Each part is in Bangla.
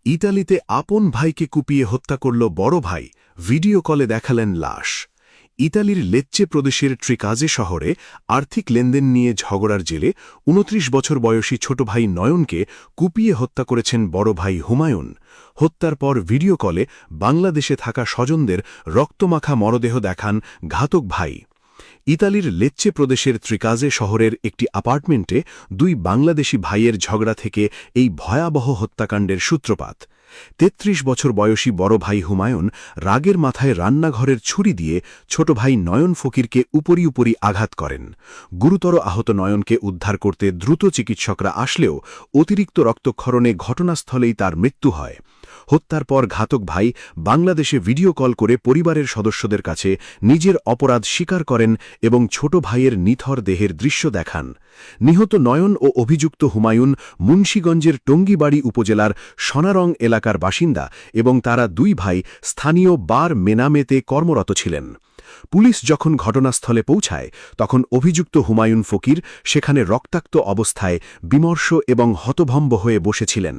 ইতালিতে আপন ভাইকে কুপিয়ে হত্যা করল বড় ভাই, ভিডিও কলে দেখালেন লাশ। ইতালির লেচ্চে প্রদেশের ট্রিকাজে শহরে আর্থিক লেনদেন নিয়ে ঝগড়ার জেলে ২৯ বছর বয়সী ছোট ভাই নয়নকে কুপিয়ে হত্যা করেছেন বড় ভাই হুমায়ুন। হত্যার পর ভিডিও কলে বাংলাদেশে থাকা স্বজনদের রক্তমাখা মরদেহ দেখান ঘাতক ভাই। ইতালির লেচ্চে প্রদেশের ত্রিকাজে শহরের একটি অ্যাপার্টমেন্টে দুই বাংলাদেশি ভাইয়ের ঝগড়া থেকে এই ভয়াবহ হত্যাকাণ্ডের সূত্রপাত। ৩৩ বছর বয়সী বড় ভাই হুমায়ুন রাগের মাথায় রান্নাঘরের ছুরি দিয়ে ছোট ভাই নয়ন ফকিরকে উপরি আঘাত করেন। গুরুতর আহত নয়নকে উদ্ধার করতে দ্রুত চিকিৎসকরা আসলেও অতিরিক্ত রক্তক্ষরণে ঘটনাস্থলেই তার মৃত্যু হয়। হত্যার পর ঘাতক ভাই বাংলাদেশে ভিডিও কল করে পরিবারের সদস্যদের কাছে নিজের অপরাধ স্বীকার করেন এবং ছোট ভাইয়ের নিথর দেহের দৃশ্য দেখান। নিহত নয়ন ও অভিযুক্ত হুমায়ুন মুন্সিগঞ্জের টঙ্গিবাড়ি উপজেলার সোনারং এলাকার বাসিন্দা এবং তারা দুই ভাই স্থানীয় বার মেনামেতে কর্মরত ছিলেন। পুলিশ যখন ঘটনাস্থলে পৌঁছায় তখন অভিযুক্ত হুমায়ুন ফকির সেখানে রক্তাক্ত অবস্থায় বিমর্ষ এবং হতভম্ব হয়ে বসেছিলেন।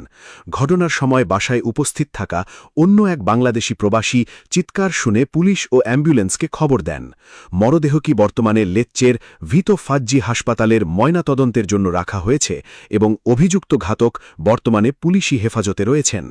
ঘটনার সময় বাসায় উপস্থিত থাকা অন্য এক বাংলাদেশি প্রবাসী চিৎকার শুনে পুলিশ ও অ্যাম্বুলেন্সকে খবর দেন। মরদেহটি বর্তমানে লেচ্চের ভিতো ফাজ্জি হাসপাতালের ময়নাতদন্তের জন্য রাখা হয়েছে এবং অভিযুক্ত ঘাতক বর্তমানে পুলিশি হেফাজতে রয়েছেন।